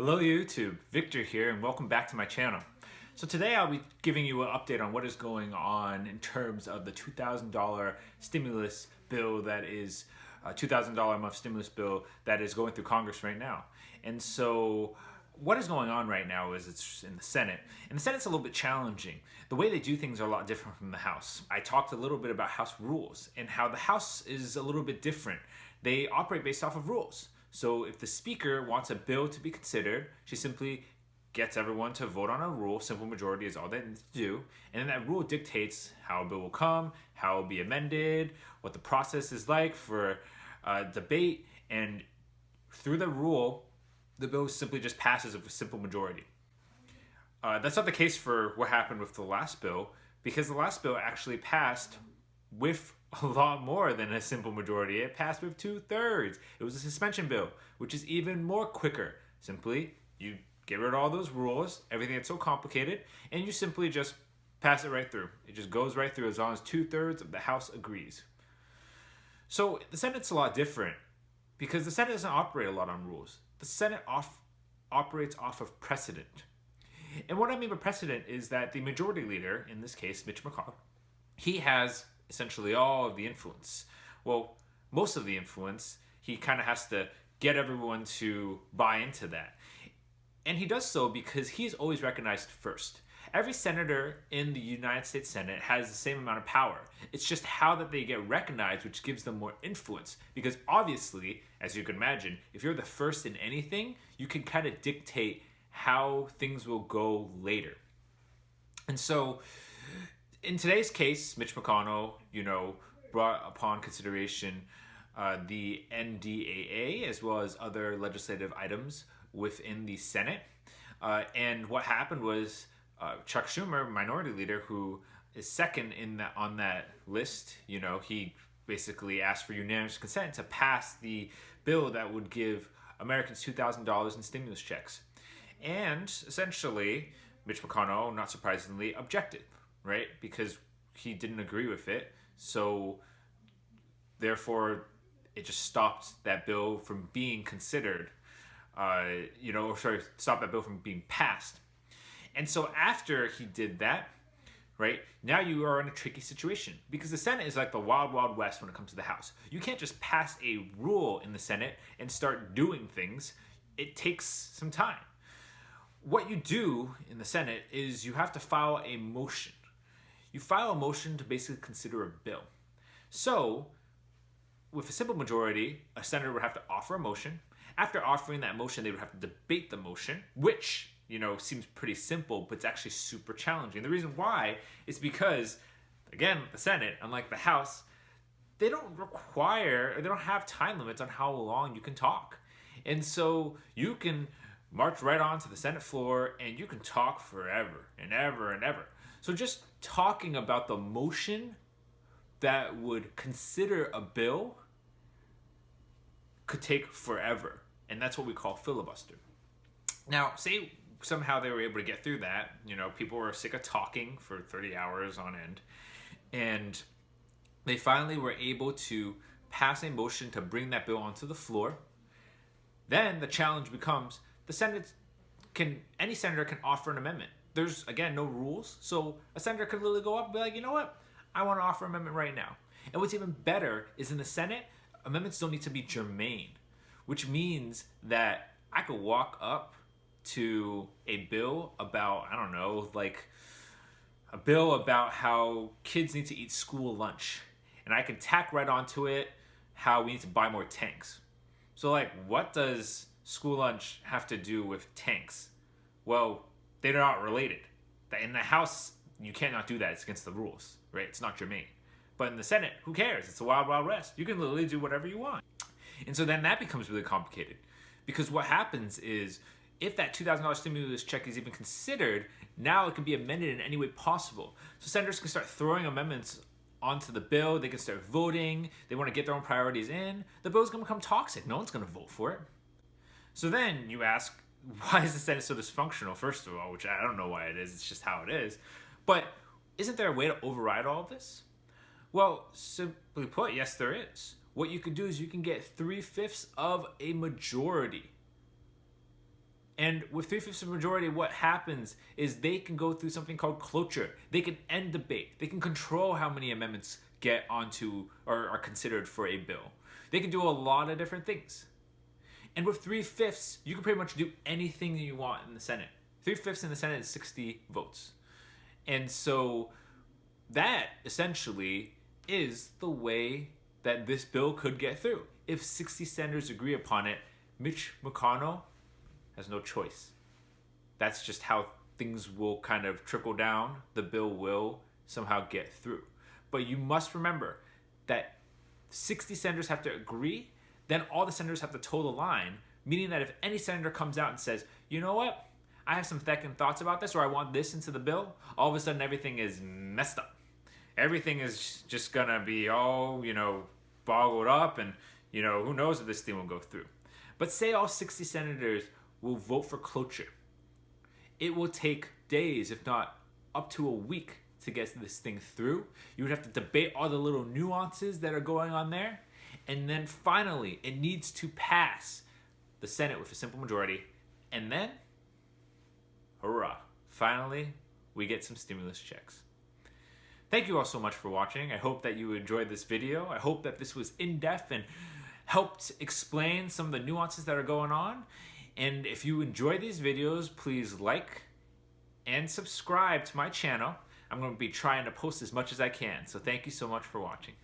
Hello YouTube, Victor here and welcome back to my channel. So today I'll be giving you an update on what is going on in terms of the $2,000 stimulus bill that is $2,000 a month stimulus bill that is going through Congress right now. And so what is going on right now is it's in the Senate. And the Senate's a little bit challenging. The way they do things are a lot different from the House. I talked a little bit about House rules and how the House is a little bit different. They operate based off of rules. So if the Speaker wants a bill to be considered, she simply gets everyone to vote on a rule. Simple majority is all they need to do. And then that rule dictates how a bill will come, how it will be amended, what the process is like for debate. And through the rule, the bill simply just passes with a simple majority. That's not the case for what happened with the last bill, because the last bill actually passed with a lot more than a simple majority. It passed with 2/3. It was a suspension bill, which is even more quicker. Simply, you get rid of all those rules, everything that's so complicated, and you simply just pass it right through. It just goes right through as long as 2/3 of the House agrees. So the Senate's a lot different because the Senate doesn't operate a lot on rules. The Senate operates off of precedent. And what I mean by precedent is that the majority leader, in this case, Mitch McConnell, he has essentially all of the influence. Well, most of the influence. He kind of has to get everyone to buy into that. And he does so because he's always recognized first. Every senator in the United States Senate has the same amount of power. It's just how that they get recognized which gives them more influence. Because obviously, as you can imagine, if you're the first in anything, you can kind of dictate how things will go later. And so in today's case, Mitch McConnell, brought upon consideration the NDAA as well as other legislative items within the Senate. And what happened was Chuck Schumer, minority leader, who is second on that list, he basically asked for unanimous consent to pass the bill that would give Americans $2,000 in stimulus checks. And essentially, Mitch McConnell, not surprisingly, objected. Right? Because he didn't agree with it. So therefore, it just stopped that bill from being considered, stopped that bill from being passed. And so after he did that, right, now you are in a tricky situation because the Senate is like the wild, wild west when it comes to the House. You can't just pass a rule in the Senate and start doing things. It takes some time. What you do in the Senate is you have to file a motion. You file a motion to basically consider a bill. So, with a simple majority, a senator would have to offer a motion. After offering that motion, they would have to debate the motion, which, seems pretty simple, but it's actually super challenging. The reason why is because, again, the Senate, unlike the House, they don't have time limits on how long you can talk. And so you can march right on to the Senate floor and you can talk forever and ever and ever. So just talking about the motion that would consider a bill could take forever. And that's what we call filibuster. Now, say somehow they were able to get through that. People were sick of talking for 30 hours on end. And they finally were able to pass a motion to bring that bill onto the floor. Then the challenge becomes any senator can offer an amendment. There's, again, no rules. So a senator could literally go up and be like, you know what? I want to offer an amendment right now. And what's even better is in the Senate, amendments don't need to be germane, which means that I could walk up to a bill about, a bill about how kids need to eat school lunch. And I can tack right onto it how we need to buy more tanks. So, what does school lunch have to do with tanks? Well, they're not related. In the House, you cannot do that. It's against the rules, right? It's not germane. But in the Senate, who cares? It's the wild, wild west. You can literally do whatever you want. And so then that becomes really complicated. Because what happens is, if that $2,000 stimulus check is even considered, now it can be amended in any way possible. So senators can start throwing amendments onto the bill. They can start voting. They want to get their own priorities in. The bill's going to become toxic. No one's going to vote for it. So then you ask, why is the Senate so dysfunctional, first of all, which I don't know why it is. It's just how it is. But isn't there a way to override all of this? Well, simply put, yes, there is. What you can do is you can get 3/5 of a majority And with 3/5 of majority, what happens is they can go through something called cloture. They can end debate. They can control how many amendments get onto or are considered for a bill. They can do a lot of different things. And with 3/5, you can pretty much do anything that you want in the Senate. 3/5 in the Senate is 60 votes. And so that essentially is the way that this bill could get through. If 60 senators agree upon it, Mitch McConnell has no choice. That's just how things will kind of trickle down. The bill will somehow get through. But you must remember that 60 senators have to agree, then all the senators have to toe the line, meaning that if any senator comes out and says, you know what, I have some second thoughts about this, or I want this into the bill, all of a sudden everything is messed up. Everything is just gonna be all, boggled up, and, who knows if this thing will go through. But say all 60 senators will vote for cloture. It will take days, if not up to a week, to get this thing through. You would have to debate all the little nuances that are going on there. And then finally, it needs to pass the Senate with a simple majority. And then, hurrah, finally, we get some stimulus checks. Thank you all so much for watching. I hope that you enjoyed this video. I hope that this was in-depth and helped explain some of the nuances that are going on. And if you enjoy these videos, please like and subscribe to my channel. I'm going to be trying to post as much as I can. So thank you so much for watching.